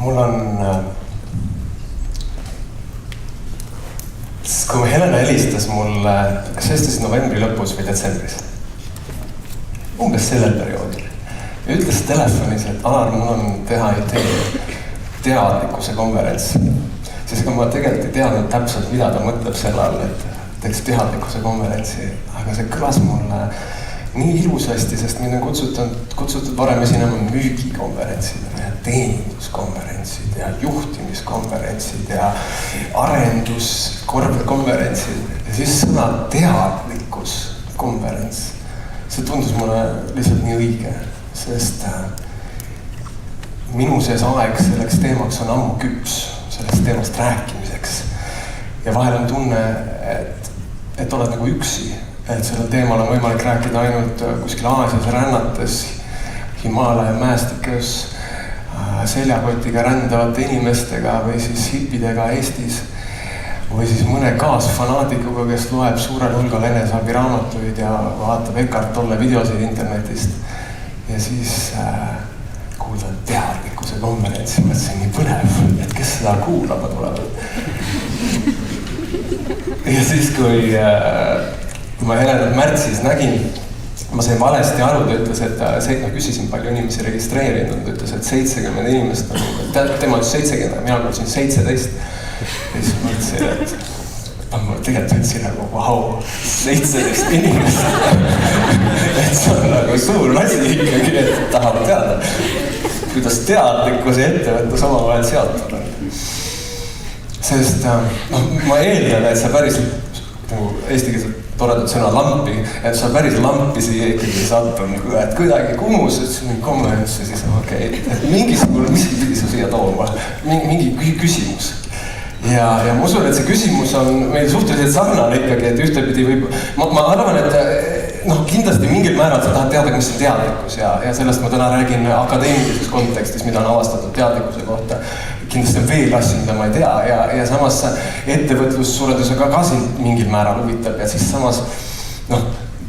mul on, kui Helena helistas mulle, kas helistas novembri lõpus või detsembris? Umbes sellel perioodil. Ja ütles telefonis, et Alar, mul on teha teadlikkuse konverents. Siis ega ma tegelikult ei teadnud täpselt, mida ta mõtleb selle all, et teeks teadlikkuse konverentsi. Aga see kõlas mulle nii ilusasti, sest mind on kutsutud varem esinema müügikonverentsid ja teeninduskonverentsid ja juhtimiskonverentsid ja arenduskonverentsid ja siis sõna teadlikkuskonverents. See tundus mulle lihtsalt nii õige, sest minu sees aeg selleks teemaks on ammu küps, sellest teemast rääkimiseks. Ja vahel on tunne, et oled nagu üksi. Et sellel teemal on võimalik rääkida ainult kuskil Aasias rännates, Himaalaja mäestikes, seljakotiga rändavate inimestega või siis hippidega Eestis või siis mõne kaasfanaatikuga, kes loeb suurel hulgal eneseabiraamatuid ja vaatab Eckart Tolle videosid internetist ja siis kuulda teadlikkuse konverentsi, et see on nii põnev, et kes seda kuulama tulevad. Ja siis, kui ma Helenat märtsis nägin, ma sain valesti aru, ta ütles, et ma küsisin palju inimesi registreerinud, ta ütles, et 70 inimest on, tema ütles 70, mina kuulsin 17. Ja siis ma ütlesin, et ma tegelikult ütlesin nagu, vau, 17 inimest. Et see on nagu suur asi ikkagi, et tahab teada, kuidas teadlikkus ja ettevõtlus omavahel seotud on. Sest ma eeldan, et sa päris eestikeelselt toredad sõna lampi, et sa päris lampi siia ikkagi satun, et kuidagi kumus, et see on konverents ja siis okei, et mingisugune, mis pidi sa siia tooma, mingi küsimus. Ja ma usun, et see küsimus on meil suhteliselt sarnane ikkagi, et ühtepidi võib, ma arvan, et kindlasti mingil määral sa tahad teada, mis on teadlikkus ja sellest ma täna räägin akadeemilises kontekstis, mida on avastatud teadlikkuse kohta. Kindlasti on veel asju, mida ma ei tea ja samas ettevõtlussuuredusega ka sind mingil määral huvitab ja siis samas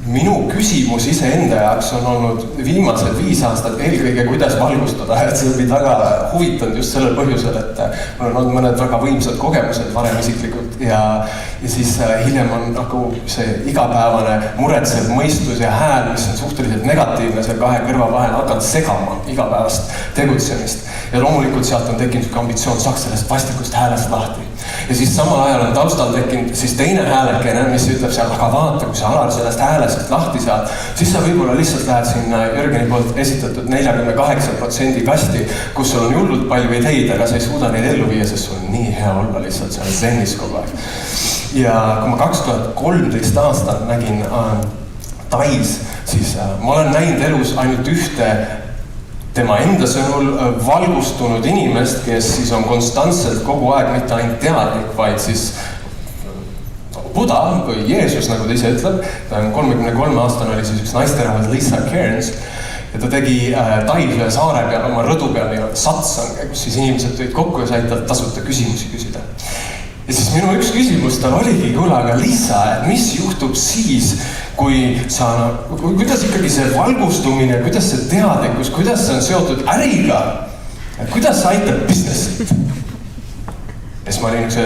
minu küsimus iseenda jaoks on olnud viimased 5 aastat eelkõige, kuidas valgustada, et see on mind väga huvitanud just sellel põhjusel, et mul on olnud mõned väga võimsad kogemused varem isiklikult ja siis hiljem on nagu see igapäevane muretsev mõistus ja hääl, mis on suhteliselt negatiivne seal kahe kõrva vahel, hakanud segama igapäevast tegutsemist ja loomulikult sealt on tekkinud ambitsioon, saaks sellest vastikust häälest lahti. Ja siis samal ajal on taustal tekkinud siis teine häälekene, mis ütleb seal, aga vaata, kui sa Alar sellest häälest lahti saad, siis sa võib-olla lihtsalt lähed sinna Jürgeni poolt esitatud 48% kasti, kus sul on hullult palju ideid, aga sa ei suuda neid ellu viia, sest sul on nii hea olla lihtsalt seal zennis kogu aeg. Ja kui ma 2013 aastal nägin Tais, siis ma olen näinud elus ainult ühte tema enda sõnul valgustunud inimest, kes siis on konstantselt kogu aeg mitte ainult teadlik, vaid siis Buda või Jeesus, nagu ta ise ütleb. Ta on 33-aastane, oli siis üks naisterahvas Lisa Cairns ja ta tegi Tais ühe saare peal oma rõdu peal satsange, kus siis inimesed tulid kokku ja said talt tasuta küsimusi küsida. Ja siis minu üks küsimus tal oligi, kuule, aga Lisa, et mis juhtub siis, kui kuidas ikkagi see valgustumine, kuidas see teadlikkus, kuidas see on seotud äriga, kuidas see aitab businessit? Ja siis ma olin üks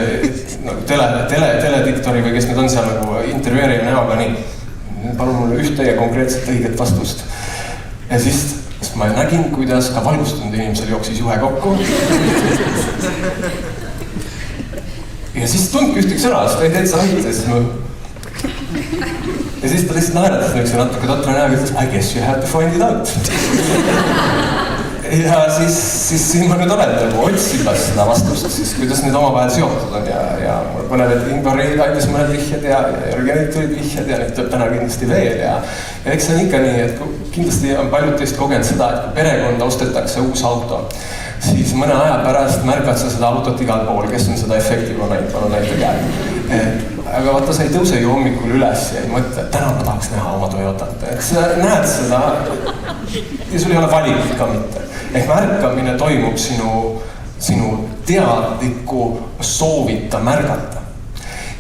telediktori või kes nüüd on seal nagu intervjueerija näoga nii, palun mulle ühte ja konkreetselt õiget vastust. Ja siis ma nägin, kuidas ka valgustunud inimesel jooksis juhe kokku. Ja siis tundki ühtegi sõna, sest ta ei teed sa aitas. Ja siis ta lihtsalt naeratas üks natuke totra näoga ja ütles, I guess you have to find it out. Ja siis siin ma nüüd olen nagu otsimas seda vastust, siis kuidas need omavahel seotud on ja mul põnev, et Ingvar aitas mõned vihjed ja Jürgenit tulid vihjed ja nüüd tuleb täna kindlasti veel ja eks see on ikka nii, et kindlasti on paljud teist kogenud seda, et kui perekonda ostetakse uus auto, siis mõne aja pärast märkad sa seda autot igal pool, kes on seda efekti näinud, palun näite käe. Aga vaata, sa ei tõuse ju hommikul üles ja ei mõtle, et täna ma tahaks näha oma Toyotat. Et sa näed seda ja sul ei ole valikut ka mitte. Ehk märkamine toimub sinu teadliku soovita märgata.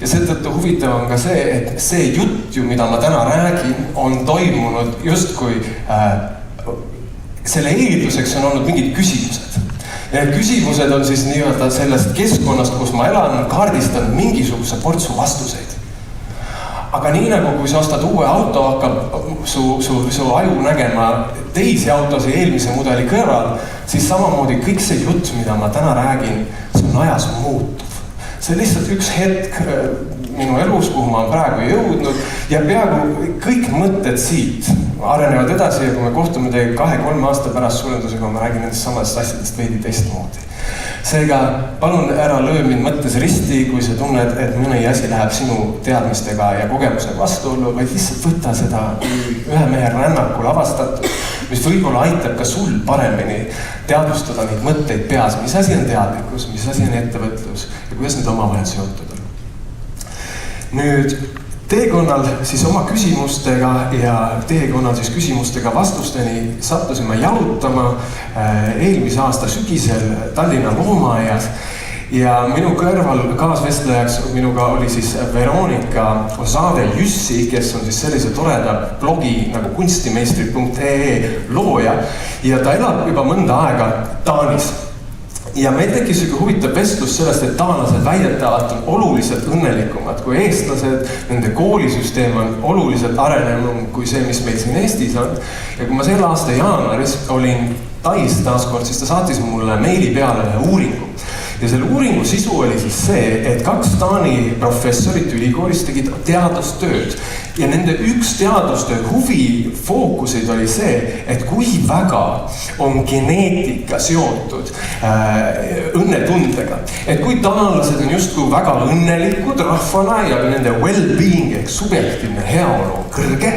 Ja seetõttu huvitav on ka see, et see jutt ju, mida ma täna räägin, on toimunud justkui selle eelduseks on olnud mingid küsimused. Need küsimused on siis nii-öelda sellest keskkonnast, kus ma elan, kaardistanud mingisuguse portsu vastuseid. Aga nii nagu kui sa ostad uue auto, hakkab su aju nägema teisi autosid eelmise mudeli kõrval, siis samamoodi kõik see jutt, mida ma täna räägin, see on ajas muutuv. See on lihtsalt üks hetk minu elus, kuhu ma olen praegu jõudnud ja peaaegu kõik mõtted siit arenevad edasi ja kui me kohtume teiega 2-3 aasta pärast suurendusega, ma räägin nendest samadest asjadest veidi teistmoodi. Seega, palun ära löö mind mõttes risti, kui sa tunned, et mõni asi läheb sinu teadmistega ja kogemusega vastuollu, vaid lihtsalt võta seda ühe mehe rännakul avastatud, mis võib-olla aitab ka sul paremini teadvustada neid mõtteid peas, mis asi on teadlikkus, mis asi on ettevõtlus ja kuidas need omavahel seotud on. Nüüd teekonnal siis oma küsimustega ja teekonnal siis küsimustega vastusteni sattusime jalutama eelmise aasta sügisel Tallinna Loomaaias ja minu kõrval kaasvestlejaks minuga oli siis Veronika Osade-Jüssi, kes on siis sellise toreda blogi nagu kunstimeistrid.ee looja ja ta elab juba mõnda aega Taanis. Ja meil tekkis üks huvitav vestlus sellest, et taanlased väidetavalt on oluliselt õnnelikumad kui eestlased, nende koolisüsteem on oluliselt arenenud kui see, mis meil siin Eestis on. Ja kui ma selle aasta jaanuaris olin Tais taaskord, siis ta saatis mulle meili peale ühe uuringu. Ja selle uuringu sisu oli siis see, et 2 Taani professorit ülikoolis tegid teadustööd. Ja nende üks teadustöö huvi fookuseid oli see, et kui väga on geneetika seotud õnnetundega. Et kui taanlased on justkui väga õnnelikud rahvana ja nende well-being ehk subjektiivne heaolu on kõrge,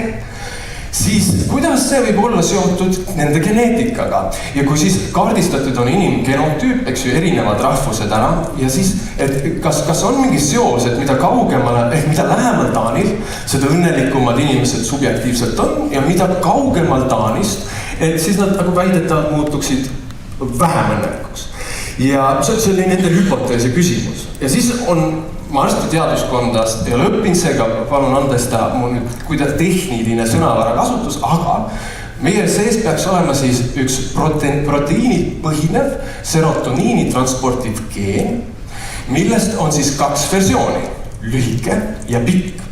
siis kuidas see võib olla seotud nende geneetikaga? Ja kui siis kaardistatud on inimgenotüüp, eks ju, erinevad rahvused ära ja siis, et kas on mingi seos, et mida kaugemale, mida lähemal Taanil, seda õnnelikumad inimesed subjektiivselt on ja mida kaugemal Taanist, et siis nad nagu väidetavalt muutuksid vähem õnnelikuks. Ja see oli nende hüpoteesi küsimus. Ja siis on ma arstiteaduskondast ja lõppin seega, palun andesta mu nüüd kuidas tehniline sõnavara kasutus, aga meie sees peaks olema siis üks proteiinid põhinev serotoniini transportiv geen, millest on siis 2 versiooni, lühike ja pikk.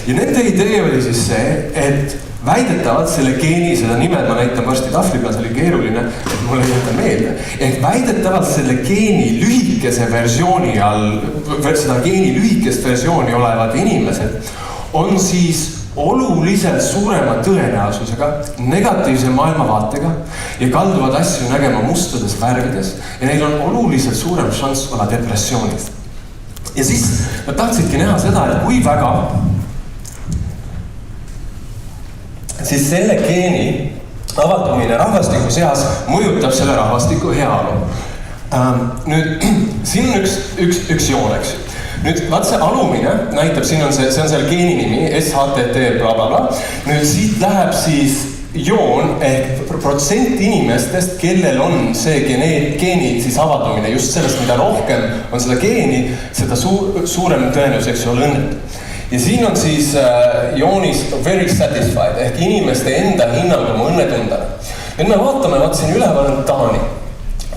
Ja nende idee oli siis see, et väidetavalt selle geeni, seda nimed ma näitan varsti tahvli peal, see oli keeruline, et mulle ei jäta meelde. Et väidetavalt selle geeni lühikese versiooni all, seda geeni lühikest versiooni olevad inimesed on siis oluliselt suurema tõenäosusega, negatiivse maailmavaatega ja kalduvad asju nägema mustades värvides ja neil on oluliselt suurem šanss olla depressioonis. Ja siis nad tahtsidki näha seda, et kui väga siis selle geeni avaldumine rahvastiku seas mõjutab selle rahvastiku heaolu. Nüüd, siin on üks joon, eks. Nüüd, vaat see alumine näitab, siin on see on selle geeni nimi, SHTT bla bla bla. Nüüd, siit läheb siis joon ehk protsent inimestest, kellel on see geeni siis avaldumine just sellest, mida rohkem on seda geeni, seda suurem tõenäosus olla õnnetu. Ja siin on siis joonis very satisfied ehk inimeste enda hinnang oma õnnetundele. Nüüd me vaatame, vaat siin üleval on Taani.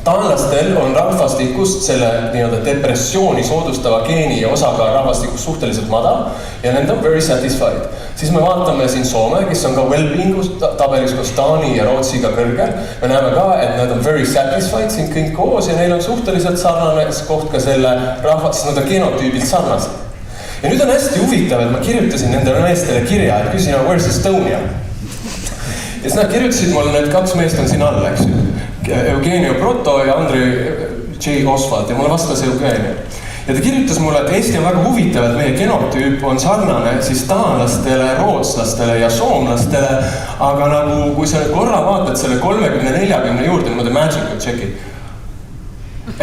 Taanlastel on rahvastikust selle nii-öelda depressiooni soodustava geeni ja osakaal rahvastikust suhteliselt madal ja need on very satisfied. Siis me vaatame siin Soome, kes on ka well-being'us tabelis koos Taani ja Rootsiga kõrgel. Me näeme ka, et nad on very satisfied siin kõik koos ja neil on suhteliselt sarnane koht ka selle rahvast, sest nad on genotüübilt sarnased. Ja nüüd on hästi huvitav, et ma kirjutasin nendele meestele kirja, et küsin, where's Estonia? Ja siis nad kirjutasid mulle, need 2 meest on siin all, eks ju. Eugenio Proto ja Andrei J. Oswald ja mulle vastas Eugenio. Ja ta kirjutas mulle, et Eesti on väga huvitav, et meie genotüüp on sarnane siis taanlastele, rootslastele ja soomlastele, aga nagu kui sa korra vaatad selle 30-40 juurde, niimoodi magical check'i,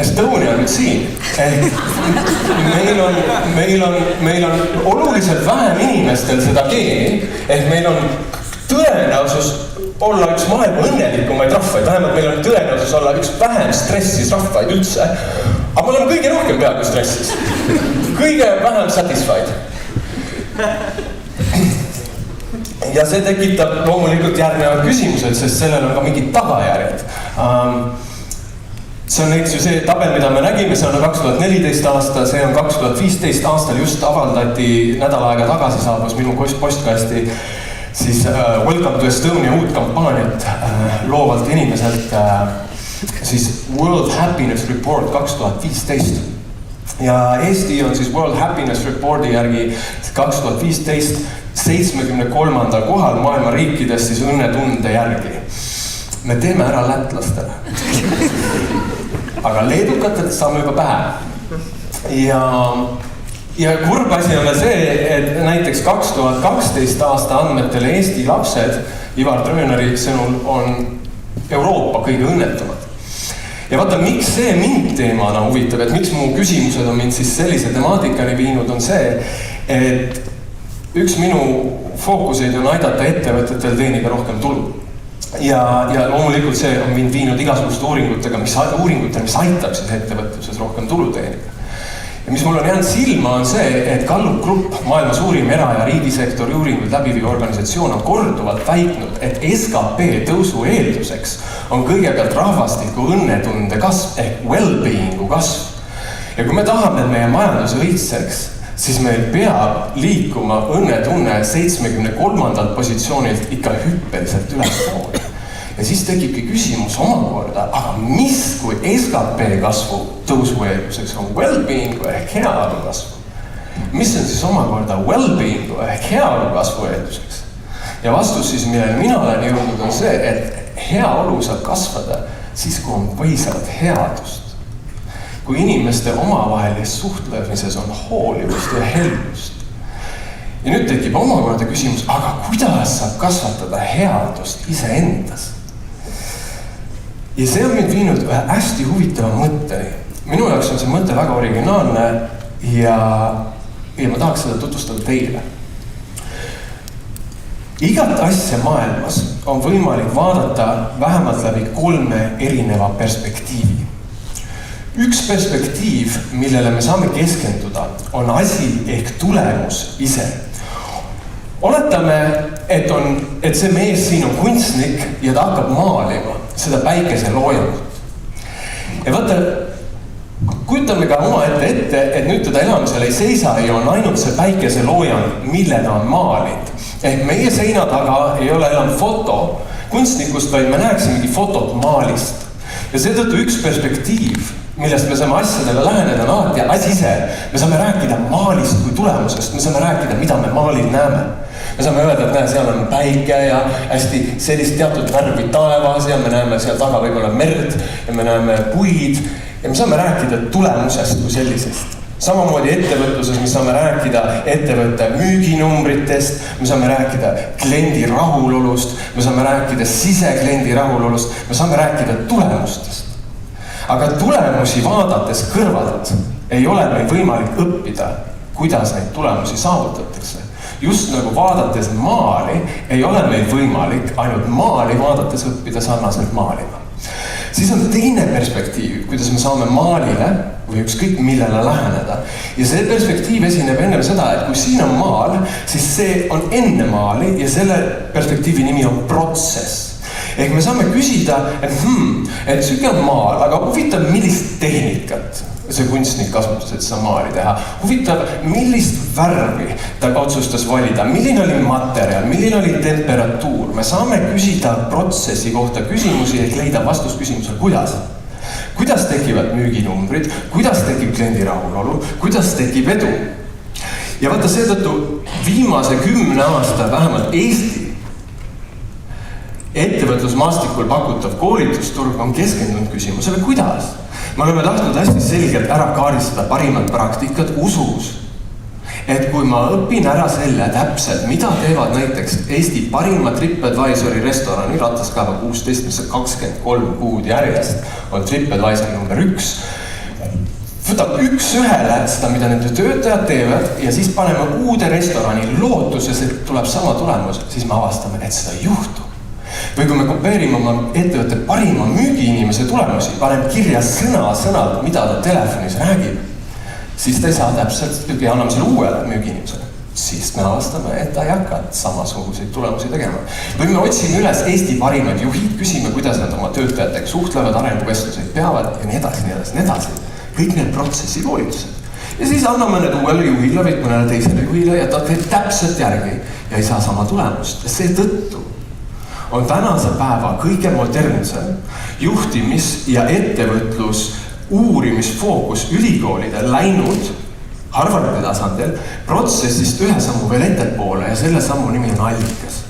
Estonia on nüüd siin. Meil on oluliselt vähem inimestel seda geeni, ehk meil on tõenäosus olla üks maailma õnnelikumaid rahvaid, vähemalt meil on tõenäosus olla üks vähem stressis rahvaid üldse, aga me oleme kõige rohkem peaaegu stressis, kõige vähem satisfied. Ja see tekitab loomulikult järgnevad küsimused, sest sellel on ka mingid tagajärjed. see on näiteks ju see tabel, mida me nägime, see on 2014 aasta, see on 2015 aastal just avaldati, nädal aega tagasi saabus minu postkasti siis Welcome to Estonia uut kampaaniat loovalt inimeselt siis World Happiness Report 2015. Ja Eesti on siis World Happiness Reporti järgi 2015 73. kohal maailma riikidest siis õnnetunde järgi. Me teeme ära lätlastele. Aga leedukatelt saame juba pähe. Ja kurb asi on see, et näiteks 2012 aasta andmetele Eesti lapsed Ivar Tröneri sõnul on Euroopa kõige õnnetumad. Ja vaata, miks see mind teemana huvitab, et miks mu küsimused on mind siis sellise temaatikani viinud, on see, et üks minu fookuseid on aidata ettevõtetel teenida rohkem tulu. Ja loomulikult see on mind viinud igasuguste uuringutega, mis aitab siis ettevõtluses rohkem tulu teenida. Ja mis mul on jäänud silma on see, et Gallup Group, maailma suurim era- ja riigisektori uuringuid läbiviiv organisatsioon on korduvalt väitnud, et SKP tõusu eelduseks on kõigepealt rahvastiku õnnetunde kasv ehk well-being'u kasv. Ja kui me tahame, et meie majandus õitseks, siis meil peab liikuma õnnetunne 73. positsioonilt ikka hüppeliselt ülespoole. Ja siis tekibki küsimus omakorda, aga mis kui SKP kasvu tõusu eelduseks on well-being'u ehk heaolu kasvu? Mis on siis omakorda well-being'u ehk heaolu kasvu eelduseks? Ja vastus siis, millele mina olen jõudnud, on see, et heaolu saab kasvada siis, kui on põhiselt headust. Kui inimeste omavahelis suhtlemises on hoolivust ja helmust. Ja nüüd tekib omakorda küsimus, aga kuidas saab kasvatada headust iseendas? Ja see on mind viinud ühe hästi huvitava mõtteni. Minu jaoks on see mõte väga originaalne ja ma tahaks seda tutvustada teile. Igat asja maailmas on võimalik vaadata vähemalt läbi 3 erineva perspektiivi. Üks perspektiiv, millele me saame keskenduda, on asi ehk tulemus ise. Oletame, et see mees siin on kunstnik ja ta hakkab maalima seda päikeseloojangut. Ja vaata, kujutame ka oma ette, et nüüd teda elamisel ei seisa ja on ainult see päikeseloojang, mille ta on maalinud. Ehk meie seina taga ei ole enam foto kunstnikust, vaid me näeksimegi fotot maalist. Ja seetõttu üks perspektiiv, millest me saame asjadele läheneda, on alati asi ise. Me saame rääkida maalist kui tulemusest, me saame rääkida, mida me maalil näeme. Me saame öelda, et näe, seal on päike ja hästi sellist teatud värvi taevas ja me näeme seal taga võib-olla merd ja me näeme puid ja me saame rääkida tulemusest kui sellisest. Samamoodi ettevõtluses me saame rääkida ettevõtte müüginumbritest, me saame rääkida kliendi rahulolust, me saame rääkida sisekliendi rahulolust, me saame rääkida tulemustest. Aga tulemusi vaadates kõrvalt ei ole meil võimalik õppida, kuidas neid tulemusi saavutatakse. Just nagu vaadates maali ei ole meil võimalik ainult maali vaadates õppida sarnaselt maalima. Siis on teine perspektiiv, kuidas me saame maalile või ükskõik millele läheneda. Ja see perspektiiv esineb enne seda, et kui siin on maal, siis see on enne maali ja selle perspektiivi nimi on protsess. Ehk me saame küsida, et süke on maal, aga huvitav, millist tehnikat see kunstnik kasutas, et seda maali teha. Huvitav, millist värvi ta otsustas valida, milline oli materjal, milline oli temperatuur. Me saame küsida protsessi kohta küsimusi, et leida vastus küsimusele, kuidas. Kuidas tekivad müüginumbrid, kuidas tekib kliendi rahulolu, kuidas tekib edu. Ja vaata seetõttu viimase 10 aasta vähemalt Eesti ettevõtlusmaastikul pakutav koolitusturg on keskendunud küsimusele, kuidas. Me oleme tahtnud hästi selgelt ära kaaristada parimad praktikad usus, et kui ma õpin ära selle täpselt, mida teevad näiteks Eesti parimad TripAdvisori restorani Rataskaeva 16, mis on 23 kuud järjest, on TripAdvisori number 1, võtab üks ühele seda, mida nende töötajad teevad ja siis paneme uude restorani lootuses, et tuleb sama tulemus, siis me avastame, et seda ei juhtu. Või kui me kopeerime oma ettevõtte parima müügiinimese tulemusi, paneme kirja sõnalt, mida ta telefonis räägib, siis ta ei saa täpselt ja anname selle uuele müügiinimesele. siis me avastame, et ta ei hakka samasuguseid tulemusi tegema. Või me otsime üles Eesti parimad juhid, küsime, kuidas nad oma töötajatega suhtlevad, arenguvestluseid peavad ja nii edasi, nii edasi, nii edasi. Kõik need protsessi koolitused. Ja siis anname need uuele juhile või mõnele teisele juhile ja ta teeb täpselt järgi ja ei saa sama tulemust. Ja seetõttu on tänase päeva kõige modernsem juhtimis- ja ettevõtlus uurimisfookus ülikoolidel läinud Harvardi tasandil protsessist ühe sammu veel ettepoole ja selle sammu nimi on allikas.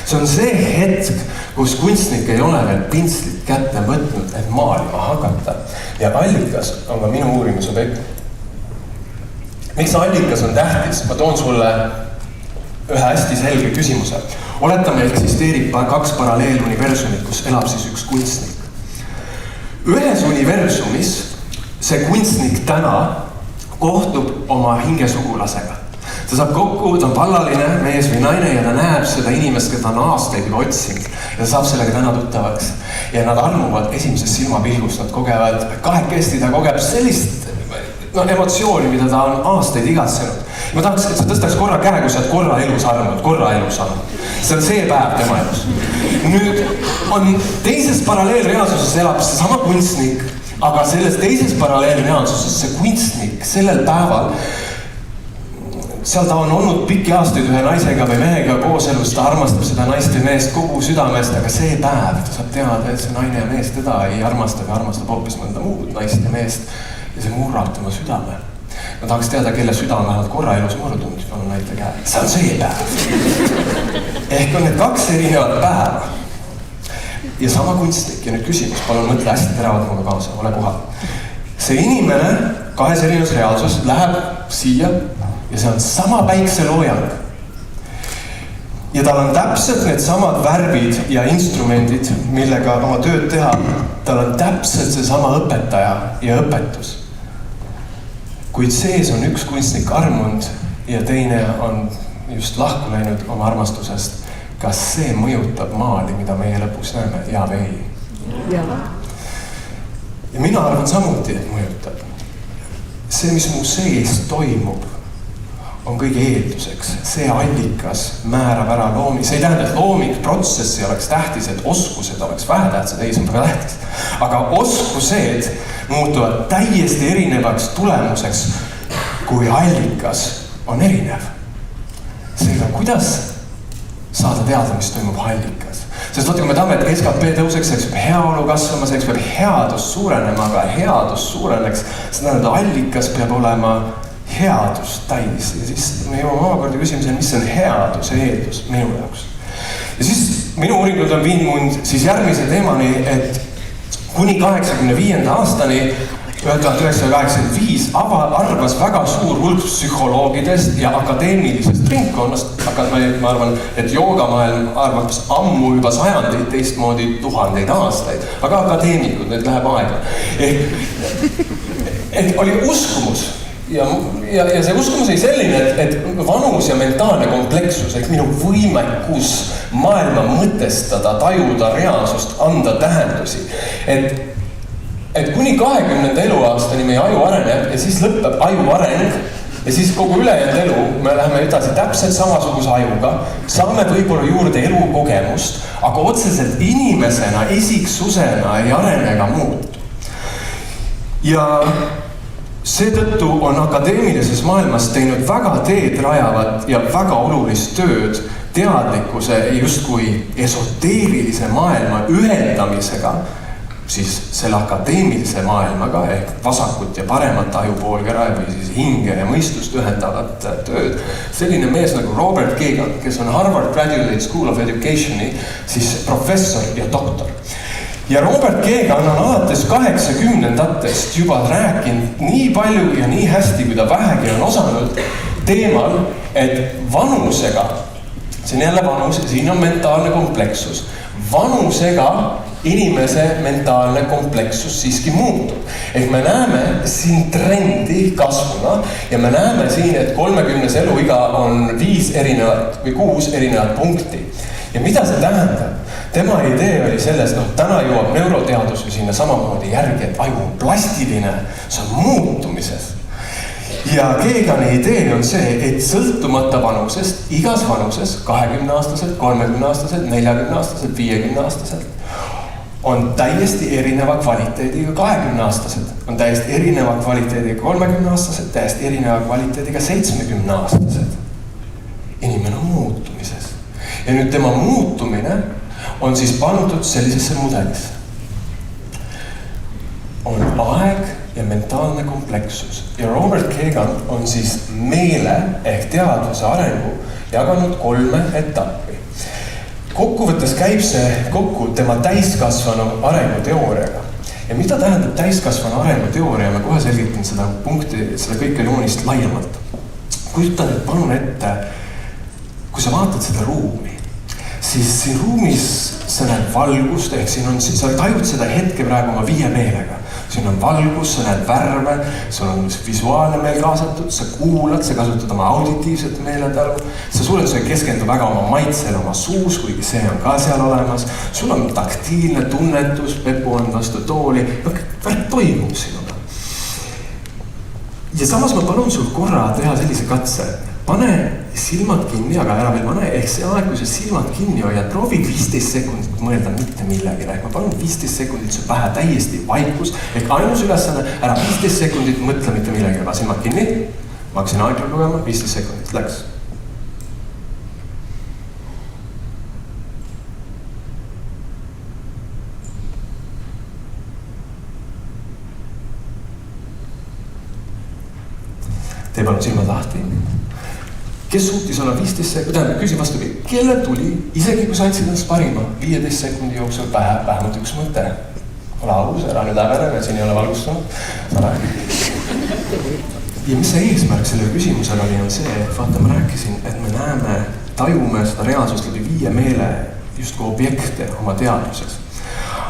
See on see hetk, kus kunstnik ei ole veel pintslit kätte võtnud, et maalima hakata. Ja allikas on ka minu uurimisobjekt. Miks allikas on tähtis? Ma toon sulle ühe hästi selge küsimuse. Oletame, eksisteerib 2 paralleeluniversumit, kus elab siis üks kunstnik. Ühes universumis see kunstnik täna kohtub oma hingesugulasega. Ta saab kokku, ta on vallaline mees või naine ja ta näeb seda inimest, keda on aastaid juba otsinud. Ja ta saab sellega täna tuttavaks. Ja nad armuvad esimesest silmapilgust, nad kogevad kahekesti, ta kogeb sellist emotsiooni, mida ta on aastaid igatsenud. Ma tahaks, et sa tõstaks korra käe, kui sa oled korra elus armud. See on see päev tema elus. Nüüd on teises paralleelreaalsuses elab see sama kunstnik, aga selles teises paralleelreaalsuses see kunstnik sellel päeval, seal ta on olnud pikki aastaid ühe naisega või mehega kooselus, ta armastab seda naist või meest kogu südamest, aga see päev ta saab teada, et see naine ja mees teda ei armasta või armastab hoopis mõnda muud naist ja meest ja see murrab tema südame. Ma tahaks teada, kelle südame vähemalt korra elus murdunud, palun näite käe. See on see päev. Ehk on need 2 erinevat päeva. Ja sama kunstnik ja nüüd küsimus, palun mõtle hästi teravad mulle kaasa, ole kohal. See inimene 2 erinevas reaalsus läheb siia ja see on sama päikseloojang. Ja tal on täpselt need samad värvid ja instrumendid, millega oma tööd teha. Tal on täpselt see sama õpetaja ja õpetus. Kuid sees on üks kunstnik armunud ja teine on just lahku läinud oma armastusest. Kas see mõjutab maali, mida meie lõpuks näeme? Ja või ei? Ja mina arvan samuti, et mõjutab. See, mis mu sees toimub, on kõige eelduseks. See allikas määrab ära looming. See ei tähenda, et loomingprotsessi oleks tähtis, et oskused oleks vähetähtsad. Ei, see on väga tähtis. Aga oskused muutuvad täiesti erinevaks tulemuseks, kui allikas on erinev. Seega, kuidas saada teada, mis toimub allikas? Sest vaata, kui me tahame, et SKP tõuseks, eks peab heaolu kasvama, eks peab headus suurenema, aga headus suureneks, seda allikas peab olema headust täis. Ja siis me jõuame omakorda küsimusele, mis on headuse eeldus minu jaoks. Ja siis minu uuringud on viinud siis järgmise teemani, et kuni 85. aastani 1985 arvas väga suur hulk psühholoogidest ja akadeemilisest ringkonnast, aga ma arvan, et joogamaailm arvaks ammu juba sajandeid, teistmoodi 1000 aastaid, aga akadeemikud, nüüd läheb aega. Et oli uskumus ja see uskumus oli selline, et vanus ja mentaalne kompleksus, ehk minu võimekus maailma mõtestada, tajuda reaalsust, anda tähendusi, et kuni 20. eluaastani meie aju areneb ja siis lõpeb aju areng ja siis kogu ülejäänud elu me läheme edasi täpselt samasuguse ajuga, saame võib-olla juurde elukogemust, aga otseselt inimesena, isiksusena ei arene ega muutu. Ja seetõttu on akadeemilises maailmas teinud väga teed rajavat ja väga olulist tööd teadlikkuse justkui esoteerilise maailma ühendamisega, siis selle akadeemilise maailmaga ehk vasakut ja paremat ajupoolkera või siis hinge ja mõistust ühendavat tööd. Selline mees nagu Robert Kagan, kes on Harvard Graduate School of Educationi siis professor ja doktor. Ja Robert Kagan on alates 80-ndatest juba rääkinud nii palju ja nii hästi, kui ta vähegi on osanud teemal, et vanusega, see on jälle vanus, siin on mentaalne kompleksus, vanusega inimese mentaalne kompleksus siiski muutub. Ehk me näeme siin trendi kasvuna ja me näeme siin, et 30. eluiga on 5 erinevat või 6 erinevat punkti. Ja mida see tähendab? Tema idee oli selles, täna jõuab neuroteadus ju sinna samamoodi järgi, et aju on plastiline, see on muutumises. ja Keegani idee on see, et sõltumata vanusest, igas vanuses, 20-aastaselt, 30-aastaselt, 40-aastaselt, 50-aastaselt, on täiesti erineva kvaliteediga 20-aastased, on täiesti erineva kvaliteediga 30-aastased, täiesti erineva kvaliteediga 70-aastased. Inimene on muutumises. Ja nüüd tema muutumine on siis pandud sellisesse mudelisse. On aeg ja mentaalne komplekssus. Ja Robert Kagan on siis meele ehk teadvuse arengu jaganud 3 etappi. Kokkuvõttes käib see kokku tema täiskasvanu arenguteooriaga. Ja mida tähendab täiskasvanu arenguteooria? Ma kohe selgitan seda punkti, seda kõike joonist laiemalt. Kujuta nüüd palun ette, kui sa vaatad seda ruumi, siis siin ruumis sa näed valgust, ehk sa tajud seda hetke praegu oma 5 meelega. Siin on valgus, sa näed värve, sul on visuaalne meel kaasatud, sa kuulad, sa kasutad oma auditiivset meeletalu, sa keskendu väga oma maitsele oma suus, kuigi see on ka seal olemas, sul on taktiilne tunnetus, pepu on vastu tooli, värk toimub sinuga. Ja samas ma palun sul korra teha sellise katse. Pane silmad kinni, aga ära veel pane, ehk see aeg, kui sa silmad kinni hoiad, proovi 15 sekundit mõelda mitte millegile. Ma palun 15 sekundit su pähe täiesti vaikus, ehk ainus ülesanne, ära 15 sekundit mõtle mitte millegile, aga silmad kinni. Ma hakkasin aegla lugema, 15 sekundit läks. Tee palun silmad lahti. Kes suutis olla 15 sekundit, küsi vastu, kelle tuli, isegi kui sa andsid ennast parima, 15 sekundi jooksul pähe vähemalt üks mõte. Ole aus, ära nüüd häbenega, siin ei ole valgustunud. Ja mis see eesmärk selle küsimusel oli, on see, et vaata, ma rääkisin, et me näeme, tajume seda reaalsust läbi 5 meele just kui objekte oma teadvuses.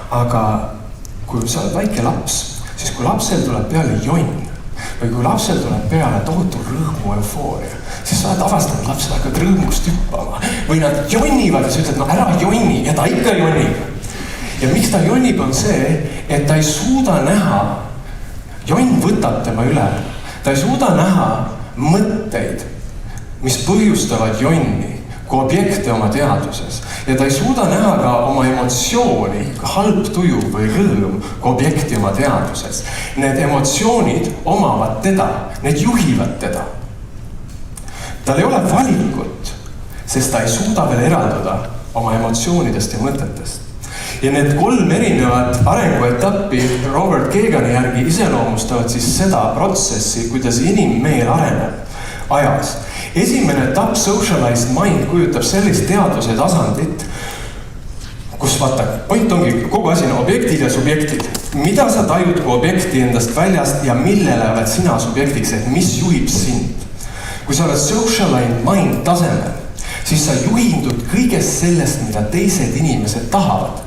Aga kui sa oled väike laps, siis kui lapsel tuleb peale jonn, või kui lapsel tuleb peale tohutu rõõmu eufooria, siis sa oled avastanud, lapsed hakkavad rõõmust hüppama. Või nad jonnivad ja sa ütled, no ära jonni, ja ta ikka jonnib. Ja miks ta jonnib on see, et ta ei suuda näha, jonn võtab tema üle, ta ei suuda näha mõtteid, mis põhjustavad jonni kui objekte oma teadvuses. Ja ta ei suuda näha ka oma emotsiooni, halb tuju või rõõm kui objekti oma teadvuses. Need emotsioonid omavad teda, need juhivad teda. Tal ei ole valikut, sest ta ei suuda veel eralduda oma emotsioonidest ja mõtetest. Ja need 3 erinevat arenguetappi Robert Kagani järgi iseloomustavad siis seda protsessi, kuidas inimmeel areneb ajas. Esimene etapp, socialized mind, kujutab sellist teadvuse tasandit, kus vaata, point ongi kogu asi on objektid ja subjektid. Mida sa tajud kui objekti endast väljast ja millele oled sina subjektiks, et mis juhib sind? Kui sa oled socialized mind tasemel, siis sa juhindud kõigest sellest, mida teised inimesed tahavad.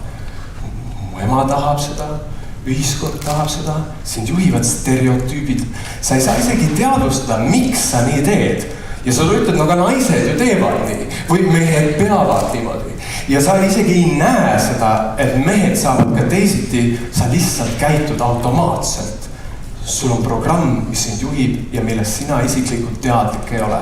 Mu ema tahab seda, ühiskond tahab seda, sind juhivad stereotüübid. Sa ei saa isegi teadvustada, miks sa nii teed. Ja sa ütled, no ka naised ju teevad nii, või mehed peavad niimoodi. Ja sa isegi ei näe seda, et mehed saavad ka teisiti, sa lihtsalt käitud automaatselt. Sul on programm, mis sind juhib ja millest sina isiklikult teadlik ei ole.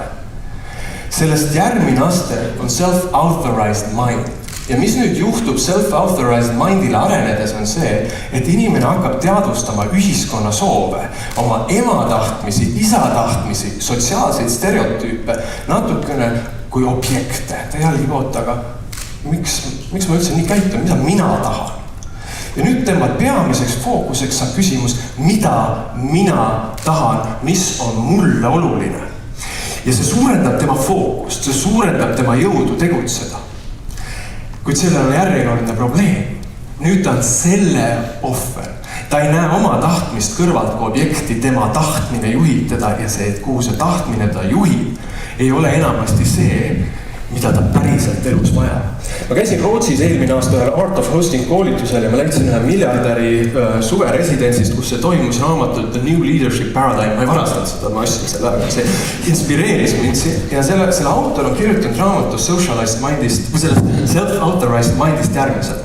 Sellest järgmine aste on self-authorized mind. Ja mis nüüd juhtub self-authorized mindile arenedes on see, et inimene hakkab teadvustama ühiskonna soove, oma ema tahtmisi, isa tahtmisi, sotsiaalseid stereotüüpe, natukene kui objekte. Ta jällegi oota, aga miks ma üldse nii käitun, mida mina tahan? Ja nüüd tema peamiseks fookuseks on küsimus, mida mina tahan, mis on mulle oluline. Ja see suurendab tema fookust, see suurendab tema jõudu tegutseda. Kuid sellel on järjekordne probleem. Nüüd ta on selle ohver. Ta ei näe oma tahtmist kõrvalt kui objekti, tema tahtmine juhib teda ja see, et kuhu see tahtmine ta juhib, ei ole enamasti see, mida ta päriselt elus vajab. Ma käisin Rootsis eelmine aasta Art of Hosting koolitusel ja ma läksin ühe miljardäri suveresidentsist, kus see toimus raamatud The New Leadership Paradigm. Ma ei varastanud seda, ma ostsin selle, aga see inspireeris mind. Ja selle autor on kirjutanud raamatus Socialized Mindist või sellest Self-Authorized Mindist järgmiselt.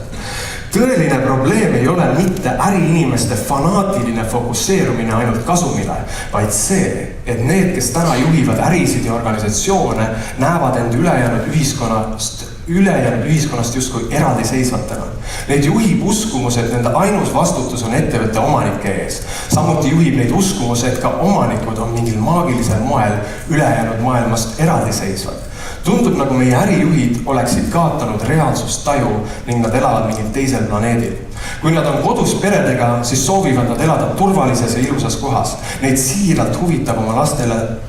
Tõeline probleem ei ole mitte äriinimeste fanaatiline fokusseerumine ainult kasumile, vaid see, et need, kes täna juhivad ärisid ja organisatsioone, näevad end ülejäänud ühiskonnast justkui eraldiseisvatena. Neid juhib uskumus, et nende ainus vastutus on ettevõtte omanike ees. Samuti juhib neid uskumus, et ka omanikud on mingil maagilisel moel ülejäänud maailmast eraldiseisvad. Tundub, nagu meie ärijuhid oleksid kaotanud reaalsustaju ning nad elavad mingil teisel planeedil. Kui nad on kodus peredega, siis soovivad nad elada turvalises ja ilusas kohas. Neid siiralt huvitab oma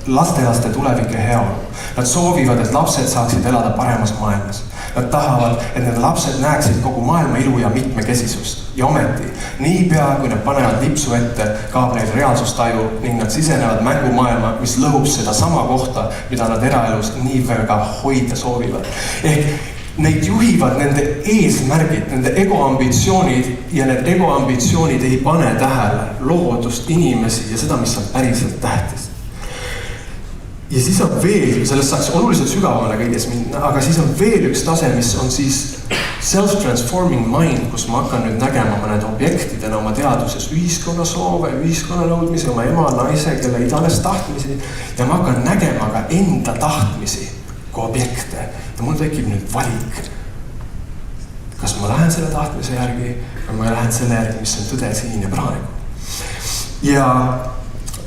lastelaste tulevike heaolu. Nad soovivad, et lapsed saaksid elada paremas maailmas. Nad tahavad, et need lapsed näeksid kogu maailma ilu ja mitmekesisust. Ja ometi, niipea kui nad panevad lipsu ette, kaob neil reaalsustaju ning nad sisenevad mängumaailma, mis lõhub seda sama kohta, mida nad eraelus nii väga hoida soovivad. Ehk neid juhivad nende eesmärgid, nende egoambitsioonid ja need egoambitsioonid ei pane tähele loodust, inimesi ja seda, mis on päriselt tähtis. Ja siis on veel, sellest saaks oluliselt sügavamale kõiges minna, aga siis on veel üks tase, mis on siis self-transforming mind, kus ma hakkan nüüd nägema mõned objektidena oma teaduses ühiskonna soove, ühiskonna nõudmisi, oma ema, naise, kelle iganes tahtmisi ja ma hakkan nägema ka enda tahtmisi kui objekte ja mul tekib nüüd valik. Kas ma lähen selle tahtmise järgi või ma lähen selle järgi, mis on tõde siin ja praegu. Ja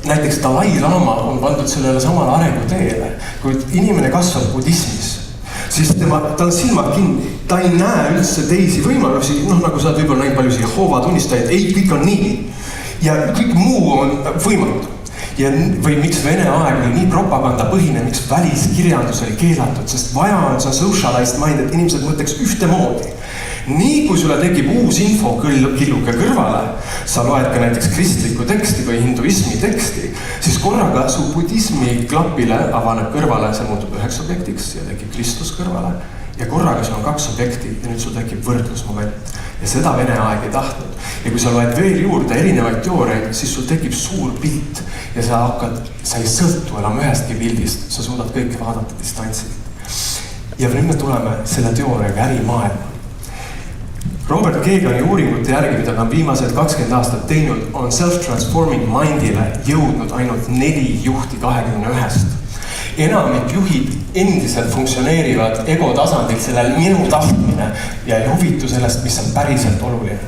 näiteks Dalai Lama on pandud sellele samale arenguteele, kui inimene kasvab budismis, siis ta on silmad kinni, ta ei näe üldse teisi võimalusi, nagu sa võib-olla näinud paljusid Jehoova tunnistajaid, ei, kõik on nii ja kõik muu on võimatu. Ja, või miks Vene aeg oli nii propagandapõhine, miks väliskirjandus oli keelatud, sest vaja on see socialized mind, et inimesed mõtleks ühtemoodi. Nii kui sulle tekib uus info killuke kõrvale, sa loed ka näiteks kristlikku teksti või hinduismi teksti, siis korraga su budismi klapile avaneb kõrvale, see muutub üheks objektiks ja tekib Kristus kõrvale ja korraga sul on 2 objekti ja nüüd sul tekib võrdlusmoment ja seda Vene aeg ei tahtnud. Ja kui sa loed veel juurde erinevaid teooriaid, siis sul tekib suur pilt ja sa ei sõltu enam ühestki pildist, sa suudad kõike vaadata distantsilt. Ja nüüd me tuleme selle teooriaga ärimaailma. Robert Kagani uuringute järgi, mida ta on viimased 20 aastat teinud, on self-transforming mindile jõudnud ainult 4 juhti 21-st. Enamik juhid endiselt funktsioneerivad ego tasandil sellel minu tahtmine ja ei huvitu sellest, mis on päriselt oluline.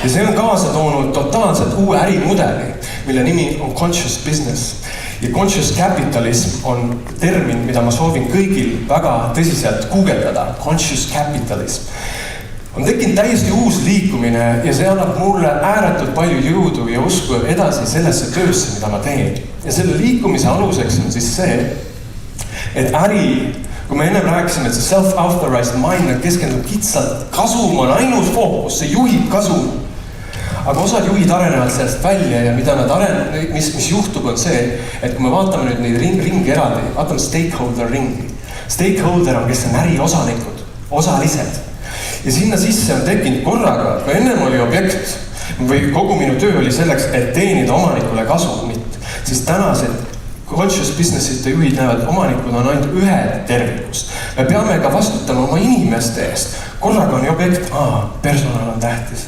Ja see on kaasa toonud totaalselt uue ärimudeli, mille nimi on conscious business. Ja conscious capitalism on termin, mida ma soovin kõigil väga tõsiselt guugeldada. Conscious capitalism. On tekkinud täiesti uus liikumine ja see annab mulle ääretult palju jõudu ja usku edasi sellesse töösse, mida ma teen. Ja selle liikumise aluseks on siis see, et äri, kui me enne rääkisime, et see self-authorized mind keskendub kitsalt, kasum on ainult fookus, see juhib kasum. Aga osad juhid arenevad sellest välja ja mida nad mis juhtub on see, et kui me vaatame nüüd neid ringi eraldi, vaatame stakeholder ringi. Stakeholder on, kes on äriosanikud, osalised. Ja sinna sisse on tekkinud korraga, kui ennem oli objekt või kogu minu töö oli selleks, et teenida omanikule kasumit, siis tänased conscious business'ite juhid näevad, omanikud on ainult ühe tervikust. Me peame ka vastutama oma inimeste eest. Korraga on objekt, personal on tähtis.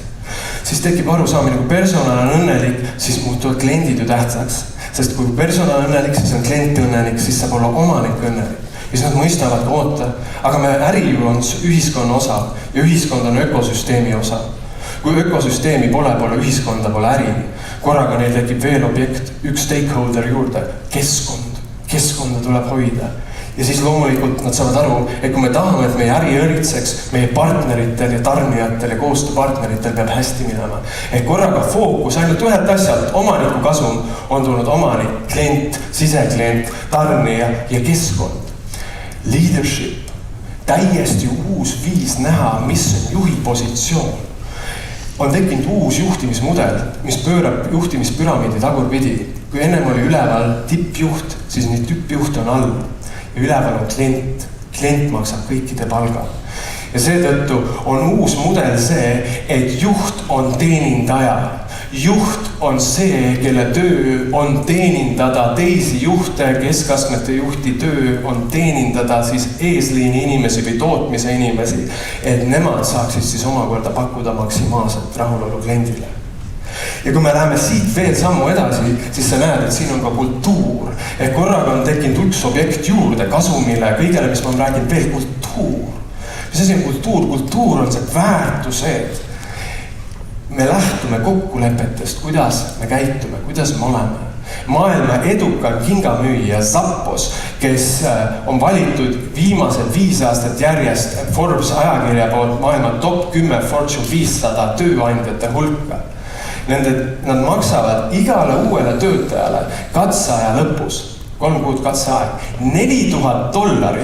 Siis tekib arusaamine, kui personal on õnnelik, siis muutuvad kliendid ju tähtsaks. Sest kui personal on õnnelik, siis on klient õnnelik, siis saab olla omanik õnnelik. Ja siis nad mõistavad, oota, aga me äri ju on ühiskonna osa ja ühiskond on ökosüsteemi osa. Kui ökosüsteemi pole ühiskonda, pole äri. Korraga neil tekib veel objekt, üks stakeholder juurde, keskkond. Keskkonda tuleb hoida. Ja siis loomulikult nad saavad aru, et kui me tahame, et meie äri õritseks, meie partneritel ja tarnijatel ja koostööpartneritel peab hästi minema. Et korraga fookus ainult ühelt asjalt, omaniku kasum on tulnud omanik, klient, siseklient, tarnija ja keskkond. Leadership, täiesti uus viis näha, mis on juhi positsioon. On tekkinud uus juhtimismudel, mis pöörab juhtimispüramiidi tagurpidi. Kui ennem oli üleval tippjuht, siis nii tippjuht on all. Ja üleval on klient. Klient maksab kõikide palga. Ja seetõttu on uus mudel see, et juht on teenindaja. juht on see, kelle töö on teenindada teisi juhte, keskastmete juhti töö on teenindada siis eesliini inimesi või tootmise inimesi, et nemad saaksid siis omakorda pakkuda maksimaalset rahulolu kliendile. Ja kui me läheme siit veel sammu edasi, siis sa näed, et siin on ka kultuur. Et korraga on tekkinud üks objekt juurde kasumile, kõigele, mis ma räägin, veel kultuur. Mis asi on kultuur? Kultuur on see väärtused. Me lähtume kokkulepetest, kuidas me käitume, kuidas me oleme. Maailma eduka kingamüüja Zappos, kes on valitud viimased 5 aastat järjest Forbes ajakirja poolt maailma top 10 Fortune 500 tööandjate hulka. Nad maksavad igale uuele töötajale katseaja lõpus, 3 kuud katseaeg, $4000,